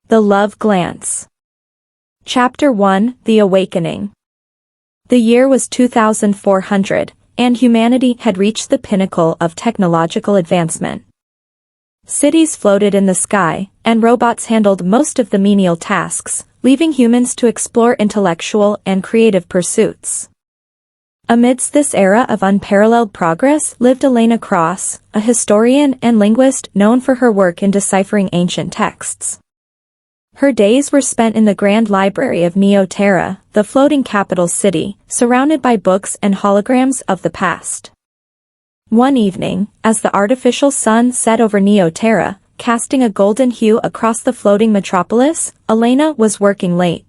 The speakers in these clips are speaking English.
The Love Glance. Chapter 1, The Awakening. The year was 2400, and humanity had reached the pinnacle of technological advancement. Cities floated in the sky, and robots handled most of the menial tasks, leaving humans to explore intellectual and creative pursuits. Amidst this era of unparalleled progress lived Elena Cross, a historian and linguist known for her work in deciphering ancient texts. Her days were spent in the Grand Library of Neoterra, the floating capital city, surrounded by books and holograms of the past. One evening, as the artificial sun set over Neoterra, casting a golden hue across the floating metropolis, Elena was working late.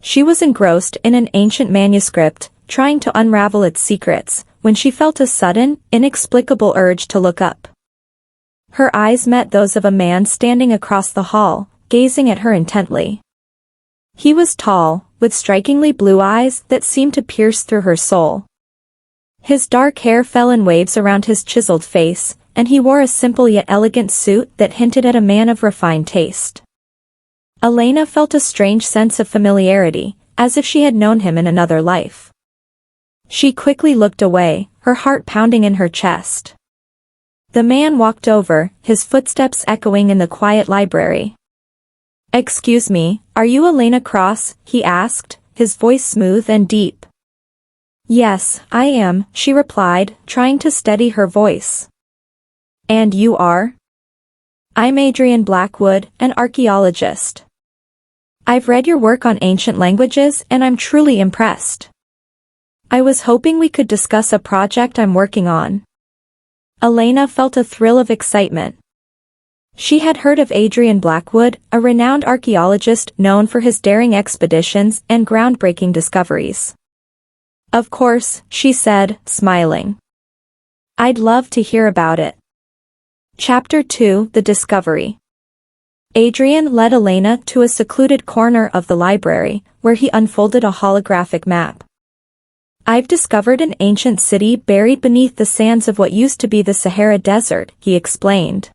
She was engrossed in an ancient manuscript, trying to unravel its secrets, when she felt a sudden, inexplicable urge to look up. Her eyes met those of a man standing across the hall, gazing at her intently. He was tall, with strikingly blue eyes that seemed to pierce through her soul. His dark hair fell in waves around his chiseled face, and he wore a simple yet elegant suit that hinted at a man of refined taste. Elena felt a strange sense of familiarity, as if she had known him in another life. She quickly looked away, her heart pounding in her chest. The man walked over, his footsteps echoing in the quiet library. "Excuse me, are you Elena Cross?" he asked, his voice smooth and deep. "Yes, I am," she replied, trying to steady her voice. "And you are?" "I'm Adrian Blackwood, an archaeologist. I've read your work on ancient languages and I'm truly impressed. I was hoping we could discuss a project I'm working on." Elena felt a thrill of excitement. She had heard of Adrian Blackwood, a renowned archaeologist known for his daring expeditions and groundbreaking discoveries. "Of course," she said, smiling. "I'd love to hear about it." Chapter 2, The Discovery. Adrian led Elena to a secluded corner of the library, where he unfolded a holographic map. "I've discovered an ancient city buried beneath the sands of what used to be the Sahara Desert," he explained.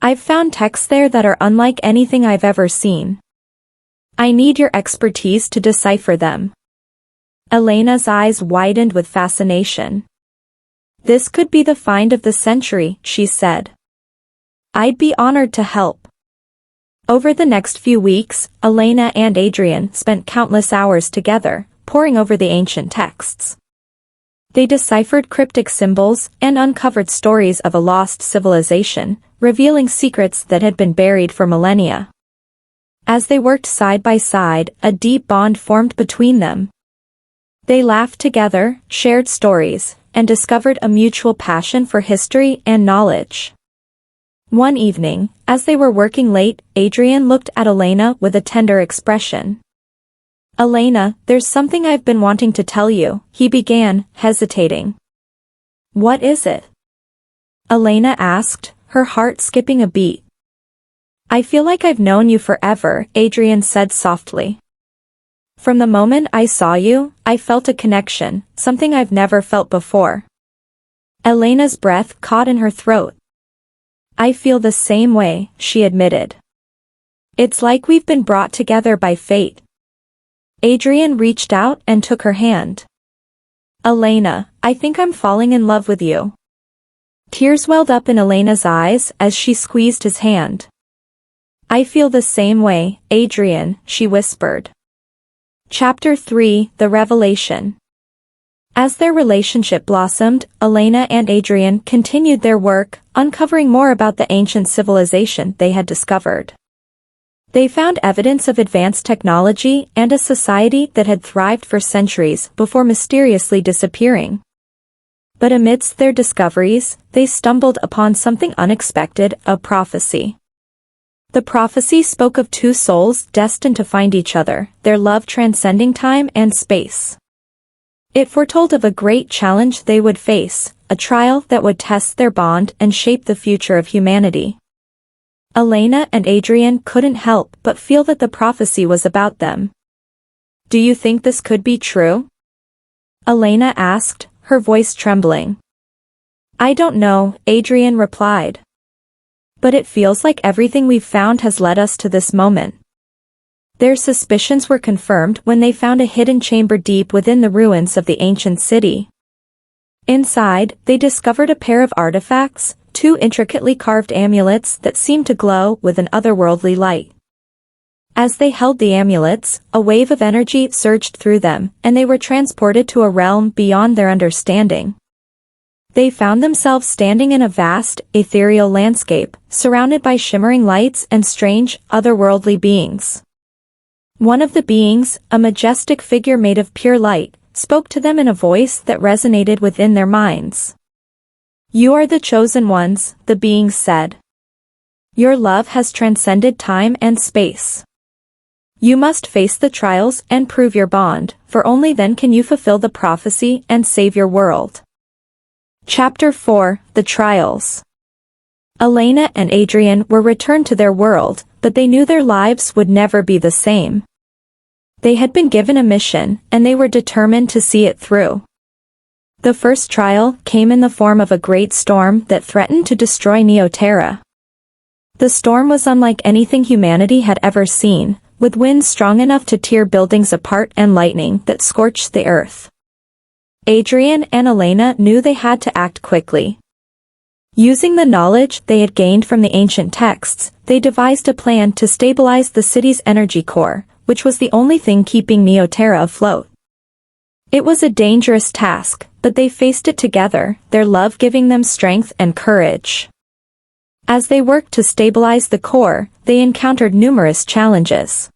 "I've found texts there that are unlike anything I've ever seen. I need your expertise to decipher them." Elena's eyes widened with fascination. "This could be the find of the century," she said. "I'd be honored to help." Over the next few weeks, Elena and Adrian spent countless hours together, poring over the ancient texts. They deciphered cryptic symbols and uncovered stories of a lost civilization, revealing secrets that had been buried for millennia. As they worked side by side, a deep bond formed between them. They laughed together, shared stories, and discovered a mutual passion for history and knowledge. One evening, as they were working late, Adrian looked at Elena with a tender expression. "Elena, there's something I've been wanting to tell you," he began, hesitating. "What is it?" Elena asked, her heart skipping a beat. "I feel like I've known you forever," Adrian said softly. "From the moment I saw you, I felt a connection, something I've never felt before." Elena's breath caught in her throat. "I feel the same way," she admitted. "It's like we've been brought together by fate." Adrian reached out and took her hand. "Elena, I think I'm falling in love with you." Tears welled up in Elena's eyes as she squeezed his hand. "I feel the same way, Adrian," she whispered. Chapter 3, The Revelation. As their relationship blossomed, Elena and Adrian continued their work, uncovering more about the ancient civilization they had discovered. They found evidence of advanced technology and a society that had thrived for centuries before mysteriously disappearing. But amidst their discoveries, they stumbled upon something unexpected, a prophecy. The prophecy spoke of two souls destined to find each other, their love transcending time and space. It foretold of a great challenge they would face, a trial that would test their bond and shape the future of humanity. Elena and Adrian couldn't help but feel that the prophecy was about them. "Do you think this could be true?" Elena asked, her voice trembling. "I don't know," Adrian replied. But it feels like everything we've found has led us to this moment. Their suspicions were confirmed when they found a hidden chamber deep within the ruins of the ancient city. Inside, they discovered a pair of artifacts, two intricately carved amulets that seemed to glow with an otherworldly light. As they held the amulets, a wave of energy surged through them, and they were transported to a realm beyond their understanding. They found themselves standing in a vast, ethereal landscape, surrounded by shimmering lights and strange, otherworldly beings. One of the beings, a majestic figure made of pure light, spoke to them in a voice that resonated within their minds. "You are the chosen ones," the being said. "Your love has transcended time and space. You must face the trials and prove your bond, for only then can you fulfill the prophecy and save your world." Chapter 4: The Trials. Elena and Adrian were returned to their world, but they knew their lives would never be the same. They had been given a mission, and they were determined to see it through. The first trial came in the form of a great storm that threatened to destroy Neoterra. The storm was unlike anything humanity had ever seen, with winds strong enough to tear buildings apart and lightning that scorched the earth. Adrian and Elena knew they had to act quickly. Using the knowledge they had gained from the ancient texts, they devised a plan to stabilize the city's energy core, which was the only thing keeping Neoterra afloat. It was a dangerous task, but they faced it together, their love giving them strength and courage. As they worked to stabilize the core, they encountered numerous challenges.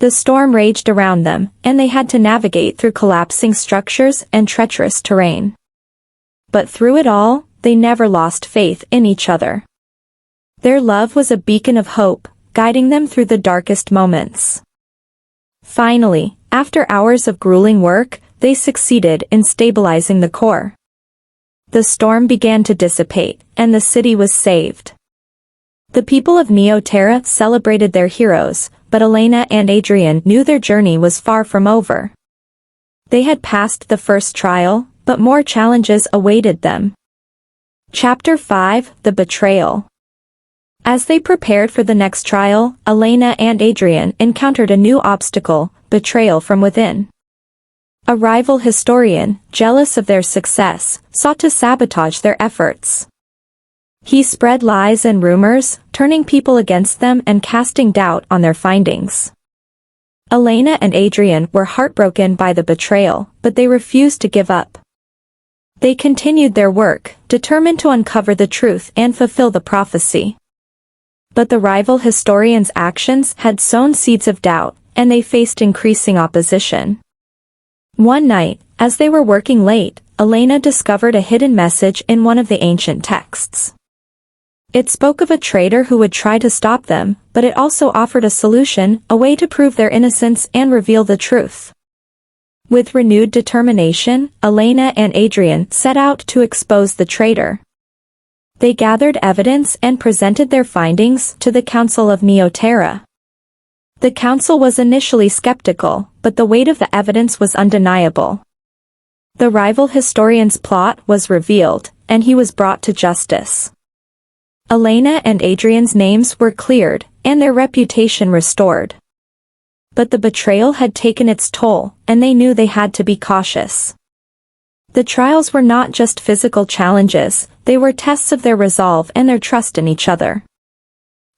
The storm raged around them, and they had to navigate through collapsing structures and treacherous terrain. But through it all, they never lost faith in each other. Their love was a beacon of hope, guiding them through the darkest moments. Finally, after hours of grueling work, they succeeded in stabilizing the core. The storm began to dissipate, and the city was saved. The people of Neoterra celebrated their heroes, but Elena and Adrian knew their journey was far from over. They had passed the first trial, but more challenges awaited them. Chapter 5: The Betrayal. As they prepared for the next trial, Elena and Adrian encountered a new obstacle: betrayal from within. A rival historian, jealous of their success, sought to sabotage their efforts. He spread lies and rumors, turning people against them and casting doubt on their findings. Elena and Adrian were heartbroken by the betrayal, but they refused to give up. They continued their work, determined to uncover the truth and fulfill the prophecy. But the rival historian's actions had sown seeds of doubt, and they faced increasing opposition. One night, as they were working late, Elena discovered a hidden message in one of the ancient texts. It spoke of a traitor who would try to stop them, but it also offered a solution, a way to prove their innocence and reveal the truth. With renewed determination, Elena and Adrian set out to expose the traitor. They gathered evidence and presented their findings to the Council of Neoterra. The council was initially skeptical, but the weight of the evidence was undeniable. The rival historian's plot was revealed, and he was brought to justice. Elena and Adrian's names were cleared, and their reputation restored. But the betrayal had taken its toll, and they knew they had to be cautious. The trials were not just physical challenges, they were tests of their resolve and their trust in each other.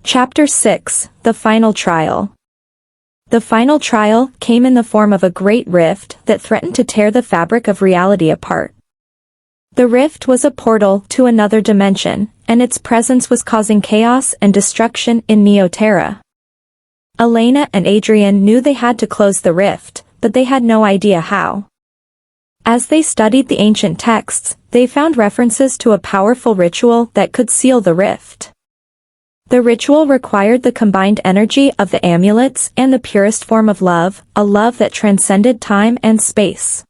Chapter 6: The Final Trial. The final trial came in the form of a great rift that threatened to tear the fabric of reality apart. The rift was a portal to another dimension, and its presence was causing chaos and destruction in Neoterra. Elena and Adrian knew they had to close the rift, but they had no idea how. As they studied the ancient texts, they found references to a powerful ritual that could seal the rift. The ritual required the combined energy of the amulets and the purest form of love, a love that transcended time and space.